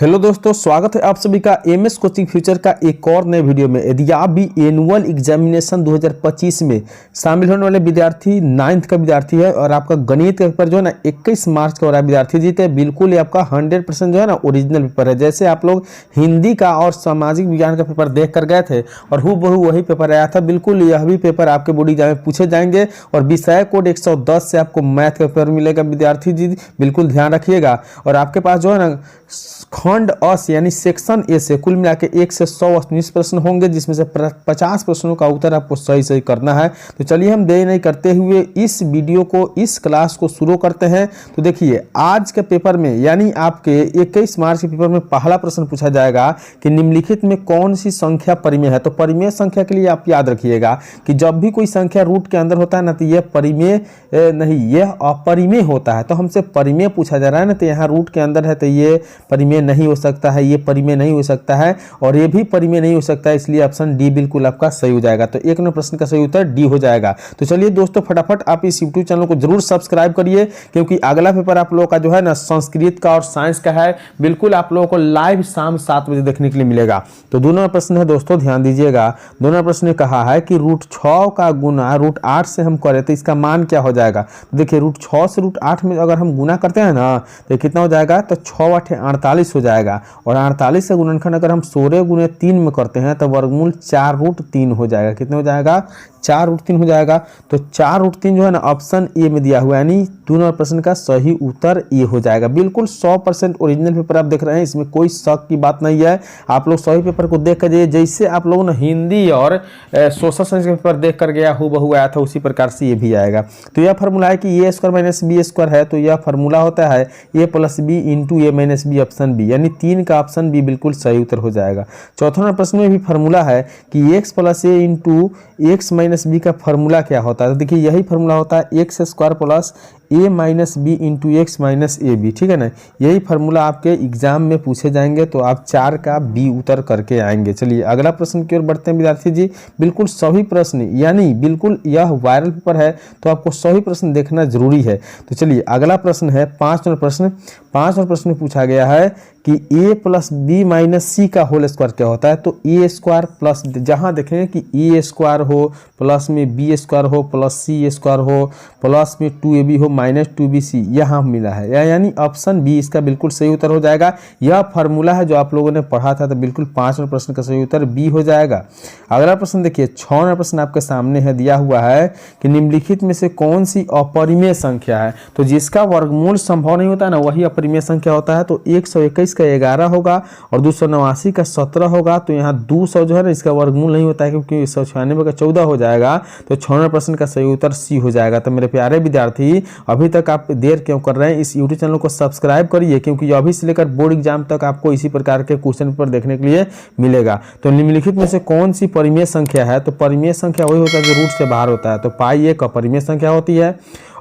Hello दोस्तों, स्वागत है आप सभी का एमएस कोचिंग फ्यूचर का एक और नए वीडियो में। यदि आप भी एनुअल एग्जामिनेशन 2025 में शामिल होने वाले विद्यार्थी 9th का विद्यार्थी है और आपका गणित का पेपर जो है ना 21 मार्च का हो रहा है, विद्यार्थी जीते बिल्कुल ये आपका 100% जो है ना ओरिजिनल पेपर है। जैसे आप लोग हिंदी का और सामाजिक विज्ञान का पेपर देख कर गए थे और हूबहू वही पेपर आया था, बिल्कुल यह भी पेपर आपके बोर्ड एग्जाम में पूछे जाएंगे और विषय कोड 110 से आपको मैथ का पेपर मिलेगा। विद्यार्थी जी बिल्कुल ध्यान रखिएगा। और आपके पास जो है ना खंड अस यानी सेक्शन ए से कुल मिला के 1 से 100 प्रश्न होंगे, जिसमें से 50 प्रश्नों का उत्तर आपको सही सही करना है। तो चलिए हम देरी नहीं करते हुए इस वीडियो को, इस क्लास को शुरू करते हैं। तो देखिए आज के पेपर में यानी आपके 21 मार्च के पेपर में पहला प्रश्न पूछा जाएगा कि निम्नलिखित में कौन सी संख्या परिमेय है। तो परिमेय संख्या के लिए आप याद रखिएगा कि जब भी कोई संख्या रूट के अंदर होता है ना, तो यह परिमेय नहीं, यह अपरिमेय होता है। तो हमसे परिमेय पूछा जा रहा है ना, तो यहाँ रूट के अंदर है तो ये परिमेय नहीं हो सकता है, ये परिमेय नहीं हो सकता है और ये भी परिमेय नहीं हो सकता है, इसलिए ऑप्शन डी बिल्कुल आपका सही हो जाएगा। तो एक नंबर प्रश्न का सही उत्तर डी हो जाएगा। तो चलिए दोस्तों फटाफट आप इस यूट्यूब चैनल को जरूर सब्सक्राइब करिए, क्योंकि अगला पेपर आप लोगों का जो है ना संस्कृत का और साइंस का है, बिल्कुल आप लोगों को लाइव शाम 7 बजे देखने के लिए मिलेगा। तो दो नंबर प्रश्न है दोस्तों, ध्यान दीजिएगा। दो नंबर प्रश्न ने कहा है कि √6 का गुना √8 से हम करें तो इसका मान क्या हो जाएगा। तो देखिए √6 से √8 में अगर हम गुना करते हैं ना तो कितना हो जाएगा, तो 6 8 48 हो जाएगा। और 48 से गुणनखंड अगर हम 16 गुने 3 में करते हैं तो वर्गमूल 4√3 हो जाएगा। कितने हो जाएगा, 4√3 हो जाएगा। तो 4√3 जो है ना ऑप्शन ए में दिया हुआ है, यानी दो नंबर प्रश्न का सही उत्तर ए हो जाएगा। बिल्कुल 100% ओरिजिनल पेपर आप देख रहे हैं, इसमें कोई शक की बात नहीं है। आप लोग सही पेपर को देख कर जाइए, जैसे आप लोगों ने हिंदी और सोशल साइंस का पेपर देख कर गया हूबहू आया था, उसी प्रकार से ये भी आएगा। तो यह फॉर्मूला है कि a² - b² है, तो यह फॉर्मूला होता है a + b × a - b option B, यानी 3 का ऑप्शन बी बिल्कुल सही उत्तर हो जाएगा। चौथा नंबर प्रश्न में भी फॉर्मूला है कि x + a × x - b का फॉर्मूला क्या होता है। तो देखिए यही फॉर्मूला होता है x² + a - b × x - ab, ठीक है ना। यही फार्मूला आपके एग्जाम में पूछे जाएंगे, तो आप 4 का बी उत्तर करके आएंगे। चलिए अगला प्रश्न की ओर बढ़ते हैं विद्यार्थी जी। बिल्कुल सभी प्रश्न, यानी बिल्कुल यह वायरल पेपर है तो आपको सभी प्रश्न देखना जरूरी है। तो चलिए अगला प्रश्न है 5 नंबर प्रश्न। 5 नंबर प्रश्न में पूछा गया है कि a + b - c का होल स्क्वायर क्या होता है। तो a² प्लस, जहां देखें कि a² हो, प्लस में b² हो, प्लस c² हो, प्लस में 2ab हो, माइनस 2bc यहाँ मिला है, यानी ऑप्शन बी इसका बिल्कुल सही उत्तर हो जाएगा। यह फार्मूला है जो आप लोगों ने पढ़ा था, तो बिल्कुल 5 नंबर प्रश्न का सही उत्तर बी हो जाएगा। अगला प्रश्न देखिए 6 नंबर प्रश्न आपके सामने है, दिया हुआ है कि निम्नलिखित में से कौन सी अपरिमेय संख्या है। तो जिसका वर्गमूल संभव नहीं होता ना वही अपरिमेय संख्या होता है। तो 121 का 11 होगा और 289 का 17 होगा। तो यहाँ 200 जो है ना इसका वर्गमूल नहीं होता है, क्योंकि 196 का 14 हो जाएगा। तो 6 नंबर प्रश्न का सही उत्तर सी हो जाएगा। तो मेरे प्यारे विद्यार्थी अभी तक आप देर क्यों कर रहे हैं, इस यूट्यूब चैनल को सब्सक्राइब करिए, क्योंकि अभी से लेकर बोर्ड एग्जाम तक आपको इसी प्रकार के क्वेश्चन पेपर देखने के लिए मिलेगा। तो निम्नलिखित में से कौन सी परिमेय संख्या है। तो परिमेय संख्या वही होता है जो रूट से बाहर होता है। तो पाई एक अपरिमेय संख्या होती है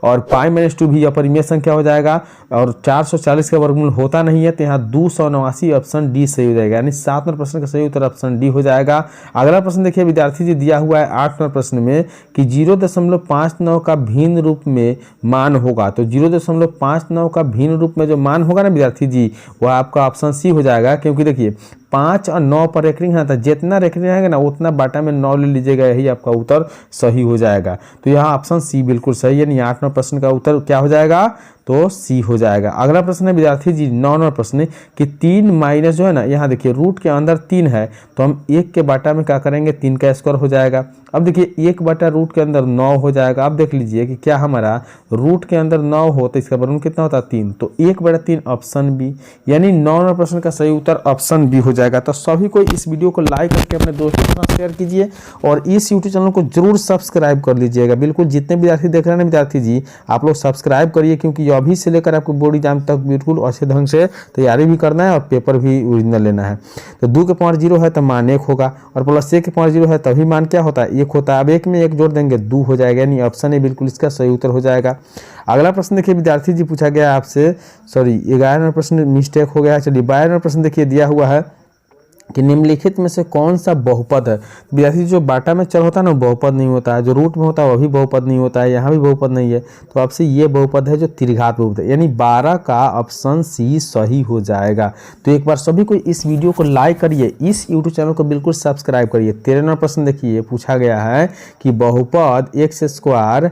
और पाई - 2 भी अपरिमेय संख्या हो जाएगा और 440 का वर्गमूल होता नहीं है। तो यहाँ 289 ऑप्शन डी सही हो जाएगा, यानी 7 नंबर प्रश्न का सही उत्तर ऑप्शन डी हो जाएगा। अगला प्रश्न देखिए विद्यार्थी जी, दिया हुआ है 8 नंबर प्रश्न में कि 0.59 का भिन्न रूप में मान होगा। तो 0.59 का भिन्न रूप में जो मान होगा ना विद्यार्थी जी, वह आपका ऑप्शन सी हो जाएगा। क्योंकि देखिए 5 और 9 पर रेखरिंग है, तो जितना रेखरिंग रहेगा ना उतना बाटा में 9 ले लीजिएगा, यही आपका उत्तर सही हो जाएगा। तो यहाँ ऑप्शन सी बिल्कुल सही है, यानी 8 नंबर प्रश्न का उत्तर क्या हो जाएगा, तो सी हो जाएगा। अगला प्रश्न है विद्यार्थी जी 9 नंबर प्रश्न कि 3 माइनस जो है ना, यहाँ देखिए रूट के अंदर 3 है, तो हम 1 के बाटा में क्या करेंगे, 3 का स्क्वायर हो जाएगा। अब देखिए 1 बटा रूट के अंदर 9 हो जाएगा। अब देख लीजिए कि क्या हमारा रूट के अंदर 9 हो तो इसका वर्गमूल कितना होता है, 3। तो 1/3 ऑप्शन बी, यानी 9 नंबर प्रश्न का सही उत्तर ऑप्शन बी हो जाएगा। तो सभी को इस वीडियो को लाइक करके अपने दोस्तों के साथ शेयर कीजिए और इस यूट्यूब चैनल को जरूर सब्सक्राइब कर लीजिएगा। बिल्कुल जितने विद्यार्थी देख रहे हैं विद्यार्थी जी, आप लोग सब्सक्राइब करिए, क्योंकि अभी से लेकर आपको बोर्ड एग्जाम तक बिल्कुल अच्छे ढंग से तैयारी भी करना है और पेपर भी ओरिजिनल लेना है। तो 2 के पावर 0 है तो मान 1 होगा और प्लस 1 के पावर 0 है तभी मान क्या होता है, 1 होता है। अब 1 में 1 जोड़ देंगे 2 हो जाएगा, यानी ऑप्शन ए बिल्कुल इसका सही उत्तर हो जाएगा। अगला प्रश्न देखिए विद्यार्थी जी, पूछा गया आपसे, सॉरी 11 नंबर प्रश्न मिस्टेक हो गया है। चलिए 12 नंबर प्रश्न देखिए, दिया हुआ है कि निम्नलिखित में से कौन सा बहुपद है। विद्यार्थी जो बाटा में चर होता है ना बहुपद नहीं होता है, जो रूट में होता है वह भी बहुपद नहीं होता है, यहाँ भी बहुपद नहीं है। तो आपसे ये बहुपद है जो त्रिघात बहुपद है, यानी 12 का ऑप्शन सी सही हो जाएगा। तो एक बार सभी को इस वीडियो को लाइक करिए, इस यूट्यूब चैनल को बिल्कुल सब्सक्राइब करिए। 13 नंबर प्रश्न देखिए, पूछा गया है कि बहुपद x square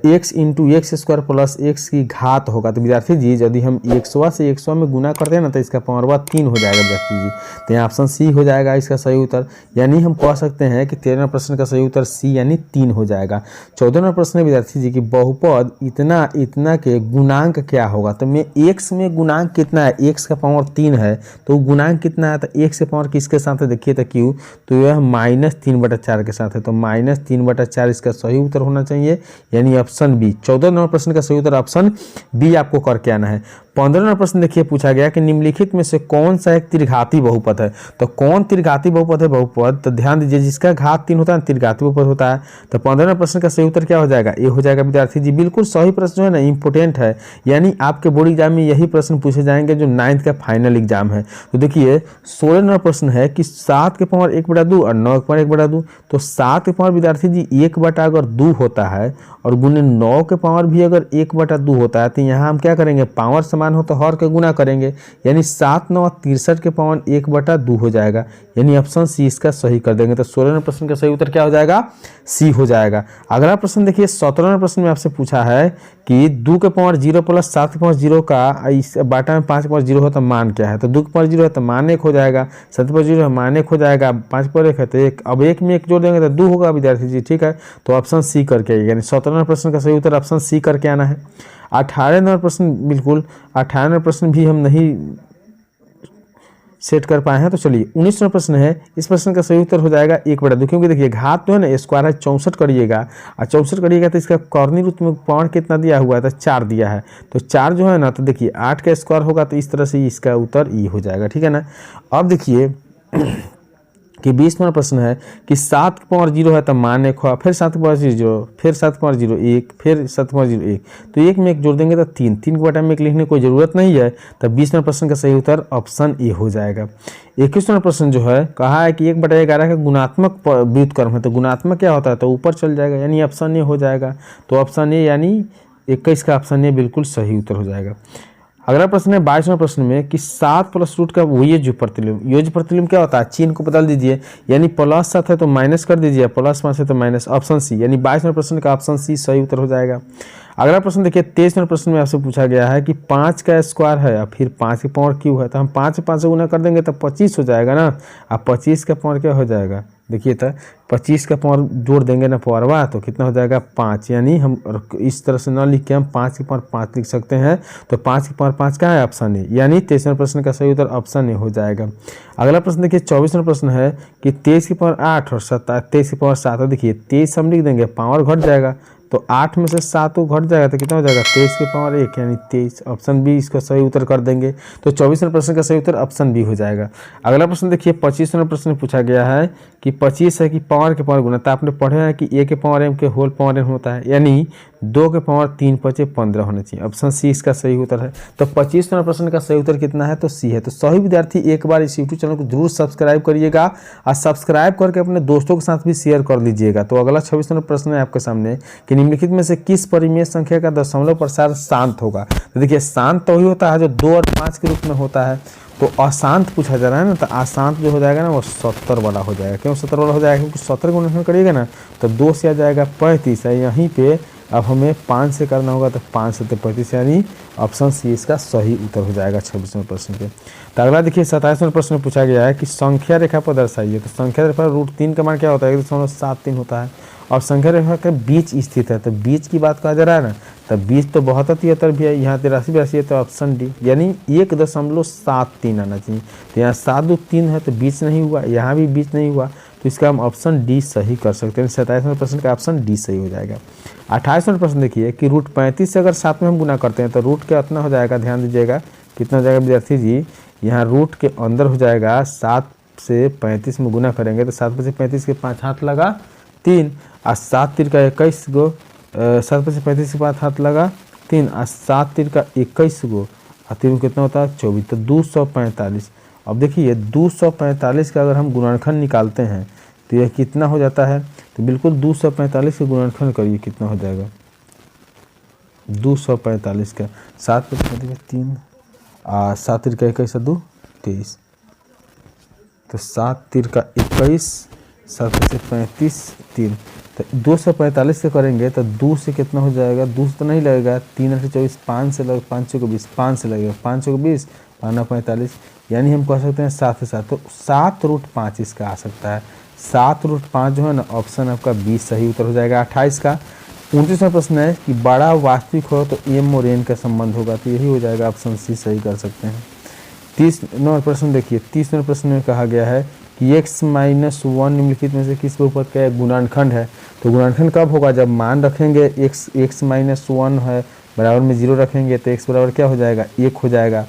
x into x square plus x की घात होगा। तो विद्यार्थी जी यदि हम 100 से 100 में गुना करते हैं ना तो इसका पावरवा 3 हो जाएगा विद्यार्थी जी। तो यहाँ ऑप्शन सी हो जाएगा इसका सही उत्तर, यानी हम कह सकते हैं कि 13 प्रश्न का सही उत्तर सी यानी 3 हो जाएगा। 14 प्रश्न विद्यार्थी जी की बहुपद इतना इतना के गुणांक क्या होगा। तो मैं एक्स में गुणांक कितना है, एक्स का पावर 3 है तो गुणांक कितना है, तो एक्स के पावर किसके साथ है देखिए तो क्यू, तो यह -3/4 के साथ है। तो -3/4 इसका सही उत्तर होना चाहिए, यानी ऑप्शन बी। 14 नंबर प्रश्न का सही उत्तर ऑप्शन बी आपको करके आना है। 15 नंबर प्रश्न देखिए, पूछा गया कि निम्नलिखित में से कौन सा एक त्रिघाती बहुपद है। तो कौन त्रिघाती बहुपद है बहुपद, तो ध्यान दीजिए जिसका घात 3 होता है त्रिघाती बहुपद होता है। तो 15 प्रश्न का सही उत्तर क्या हो जाएगा, ए हो जाएगा विद्यार्थी जी। बिल्कुल सही प्रश्न जो है ना इंपोर्टेंट है, यानी आपके बोर्ड एग्जाम में यही प्रश्न पूछे जाएंगे जो 9th का फाइनल एग्जाम है। तो देखिए 16 नंबर प्रश्न है कि 7 के पावर 1/2 और 9 के पावर 1/2। तो 7 के पावर विद्यार्थी जी 1/2 होता है और गुने 9 के पावर भी अगर 1/2 होता है, तो यहाँ हम क्या करेंगे, पावर समान हो तो हर के गुना करेंगे, यानी 7 9 63 के पावर 1/2 हो जाएगा, यानी ऑप्शन सी इसका सही कर देंगे। तो 16 प्रश्न का सही उत्तर क्या हो जाएगा, सी हो जाएगा। अगला प्रश्न देखिए 17 प्रश्न में आपसे पूछा है कि 2 के पावर 0 प्लस 7 के पावर 0 का इस बाटा में 5 के पावर 0 हो तो मान क्या है। तो 2 के पावर 0 है तो मान 1 हो जाएगा, 7 के पावर 0 है मान 1 हो जाएगा, 5 के पावर 1 है तो 1। अब 1 में 1 जोड़ देंगे तो 2 होगा विद्यार्थी जी, ठीक है। तो ऑप्शन सी करके आइए, यानी 17 प्रश्न का सही उत्तर ऑप्शन सी करके आना है। 18 नंबर प्रश्न, बिल्कुल 18 नंबर प्रश्न भी हम नहीं सेट कर पाए हैं। तो चलिए 19 नंबर प्रश्न है, इस प्रश्न का सही उत्तर हो जाएगा 1/2, क्योंकि देखिए घात तो है ना स्क्वायर है 64 करिएगा और 64 करिएगा तो इसका कॉर्नर रूट में पावर कितना दिया हुआ है, तो 4 दिया है। तो 4 जो है ना, तो देखिए 8 का स्क्वायर होगा तो इस तरह से इसका उत्तर ई हो जाएगा, ठीक है ना। अब देखिए कि 20 नंबर प्रश्न है कि 7 के पावर 0 है तो मान 1 हुआ, फिर 7 के पावर 0, फिर 7 के पावर 0 1, फिर 7 के पावर 0 1, तो 1 में 1 जोड़ देंगे तो 3 के बटा में 1 लिखने की कोई ज़रूरत नहीं है। तो 20 नंबर प्रश्न का सही उत्तर ऑप्शन ए हो जाएगा। 21 नंबर प्रश्न जो है कहा है कि 1/11 का गुणात्मक व्युत्क्रम है, तो गुणात्मक क्या होता है, तो ऊपर चल जाएगा, यानी ऑप्शन ए हो जाएगा। तो ऑप्शन ए यानी 21 का ऑप्शन ए बिल्कुल सही उत्तर हो जाएगा। अगला प्रश्न है 22वें प्रश्न में कि 7 प्लस रूट का योज्य प्रतिलोम। योज्य प्रतिलोम क्या होता है, चिन्ह को बदल दीजिए, यानी +7 है तो माइनस कर दीजिए, +5 है तो माइनस, ऑप्शन सी, यानी 22वें प्रश्न का ऑप्शन सी सही उत्तर हो जाएगा। अगला प्रश्न देखिए 23वें प्रश्न में आपसे पूछा गया है कि 5 का स्क्वायर है और फिर 5 के पावर क्यू है, तो हम 5 से 5 से गुना कर देंगे तो 25 हो जाएगा ना। अब 25 का पावर क्या हो जाएगा, देखिए तो 25 का पावर जोड़ देंगे ना पावरवा तो कितना हो जाएगा 5, यानी हम इस तरह से ना लिख के हम 5 के पावर 5 लिख सकते हैं। तो 5 के पावर 5 का है ऑप्शन ए, यानी 23वें प्रश्न का सही उत्तर ऑप्शन ए हो जाएगा। अगला प्रश्न देखिए 24वें प्रश्न है कि 23 की पावर 8 और 23 की पावर 7 है। देखिए 23 हम लिख देंगे, पावर घट जाएगा तो 8 में से 7 घट जाएगा तो कितना हो जाएगा 23 के पावर 1, यानी 23, ऑप्शन बी इसका सही उत्तर कर देंगे। तो 24वें प्रश्न का सही उत्तर ऑप्शन बी हो जाएगा। अगला प्रश्न देखिए 25वें प्रश्न में पूछा गया है कि 25 है कि पावर के पावर गुना, तो आपने पढ़े हैं कि ए के पावर एम के होल पावर एम होता है, यानी 2 के पावर 3 5 15 होना चाहिए, ऑप्शन सी इसका सही उत्तर है। तो 25वें प्रश्न का सही उत्तर कितना है, तो सी है। तो सही विद्यार्थी एक बार इस यूट्यूब चैनल को जरूर सब्सक्राइब करिएगा और सब्सक्राइब करके अपने दोस्तों के साथ भी शेयर कर लीजिएगा। तो अगला 26वां प्रश्न है आपके सामने कि निम्नलिखित में से किस परिमेय संख्या का दशमलव प्रसार शांत होगा। तो देखिए शांत तो वही होता है जो 2 और 5 के रूप में होता है। तो अशांत पूछा जा रहा है ना, तो अशांत जो हो जाएगा ना वो 70 वाला हो जाएगा। क्यों 70 वाला हो जाएगा, क्योंकि 70 गुणा करिएगा ना तो 2 से आ जाएगा 35 है, यहीं पे अब हमें 5 से करना होगा तो 5 से 35, यानी ऑप्शन सी इसका सही उत्तर हो जाएगा 26वें प्रश्न पे। तो अगला देखिए 27वें प्रश्न में पूछा गया है कि संख्या रेखा पर दर्शाइए। तो संख्या रेखा √3 का मान क्या होता है, 1.73 होता है और संख्या रेखा के बीच स्थित है। तो बीच की बात कहा जा रहा है ना, तो बीच तो 72 भी है, यहाँ 83 है, तो ऑप्शन डी यानी 1.73 आना चाहिए। तो यहाँ 7 2 3 है तो बीच नहीं हुआ, यहाँ भी बीच नहीं हुआ, तो इसका हम ऑप्शन डी सही कर सकते हैं। 27वें प्रश्न का ऑप्शन डी सही हो जाएगा। 28वें प्रश्न देखिए कि √35 से अगर 7 में हम गुना करते हैं तो रूट के कितना हो जाएगा, ध्यान दीजिएगा कितना हो जाएगा विद्यार्थी जी, यहाँ रूट के अंदर हो जाएगा 7 से 35 में गुना करेंगे तो 7 से 35 के 5 हाथ लगा 3 और 7 3 का 21 गो, 7 से 35 के 5 हाथ लगा 3 और 7 3 का 21 गो और 3 कितना होता है 24, तो 245 अब देखिए 245 का अगर हम गुणनखंड निकालते हैं तो यह कितना हो जाता है, तो बिल्कुल 245 का गुणनखंड करिए कितना हो जाएगा 245 का 7 × 3 7 × 21 2 23, तो 7 × 21 7 से 35 3, तो 245 से करेंगे तो 2 से कितना हो जाएगा, 2 से तो नहीं लगेगा, 3 × 24 5 से लग 5 × 20 5 से लगेगा 5 × 20 5 × 45, यानी हम कह सकते हैं 7 से 7, तो 7√5 इसका आ सकता है। 7√5 जो है ना ऑप्शन आपका 20 सही उत्तर हो जाएगा। 28 का 29वां प्रश्न है कि बड़ा वास्तविक हो तो एम और एन का संबंध होगा, तो यही हो जाएगा ऑप्शन सी सही कर सकते हैं। 30वां प्रश्न देखिए, 30वें प्रश्न में कहा गया है कि x - 1 निम्नलिखित में से किस बहुपद का एक गुणनखंड है, तो गुणनखंड कब होगा, जब मान रखेंगे x - 1 है बराबर में 0 रखेंगे तो x बराबर क्या हो जाएगा 1 हो जाएगा।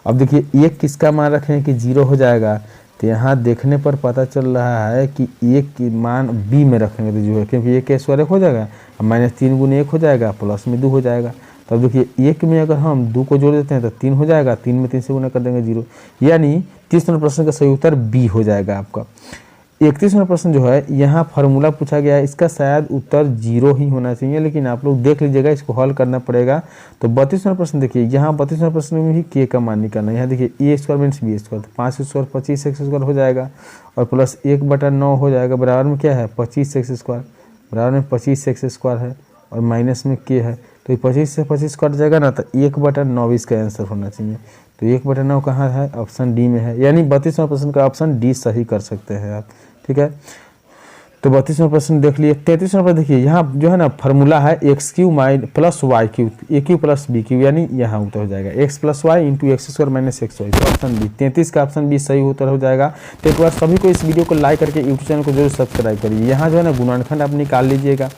अब देखिए 1 किसका मान रखें कि 0 हो जाएगा, तो यहाँ देखने पर पता चल रहा है कि 1 की मान b में रखेंगे तो जो है, क्योंकि 1 का स्क्वायर 1 हो जाएगा, -3 × 1 हो जाएगा, प्लस में 2 हो जाएगा। तब देखिए 1 में अगर हम 2 को जोड़ देते हैं तो 3 हो जाएगा, 3 में 3 से गुना कर देंगे 0, यानी 30वां प्रश्न का सही उत्तर बी हो जाएगा आपका। 31वां प्रश्न जो है यहाँ फार्मूला पूछा गया है, इसका शायद उत्तर 0 ही होना चाहिए, लेकिन आप लोग देख लीजिएगा, इसको हल करना पड़ेगा। तो 32वां प्रश्न देखिए, यहाँ 32वां प्रश्न में भी k का मान निकालना है। यहाँ देखिए a² मीन्स b², तो 5² 25x² हो जाएगा और प्लस 1/9 हो जाएगा, बराबर में क्या है 25x², बराबर में 25x² है और माइनस में k है, तो ये 25 से 25 कट जाएगा ना, तो 1/9 इसका आंसर होना चाहिए। तो 1/9 कहाँ है, ऑप्शन डी में है, यानी 32वां प्रश्न का ऑप्शन डी सही कर सकते हैं आप, ठीक है। तो 32वां प्रश्न देख लिए। 33वां प्रश्न देखिए, यहाँ जो है ना फार्मूला है x³ + y³ a³ + b³, यानी यहाँ उत्तर हो जाएगा x + y × x² - xy, तो ऑप्शन बी 33 का ऑप्शन बी सही उत्तर हो जाएगा। तो एक बार सभी को इस वीडियो को लाइक करके यूट्यूब चैनल को जरूर सब्सक्राइब करिए। यहाँ जो है ना गुणनखंड आप निकाल लीजिएगा,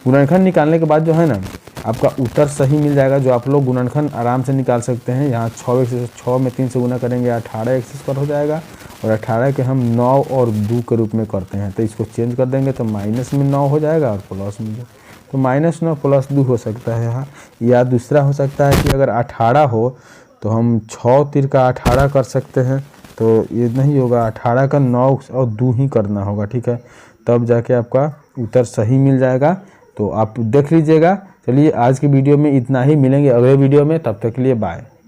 गुणनखंड निकालने के बाद जो है ना आपका उत्तर सही मिल जाएगा, जो आप लोग गुणनखंड आराम से निकाल सकते हैं। यहाँ 6 में 3 से गुना करेंगे 18x² हो जाएगा, और 18 के हम 9 और 2 के रूप में करते हैं, तो इसको चेंज कर देंगे तो माइनस में 9 हो जाएगा और प्लस में 2, तो -9 + 2 हो सकता है यहाँ। या दूसरा हो सकता है कि अगर 18 हो तो हम 6 × 18 कर सकते हैं, तो ये नहीं होगा, 18 का 9 और 2 ही करना होगा, ठीक है, तब जाके आपका उत्तर सही मिल जाएगा। तो आप देख लीजिएगा। चलिए आज की वीडियो में इतना ही, मिलेंगे अगले वीडियो में, तब तक के लिए बाय।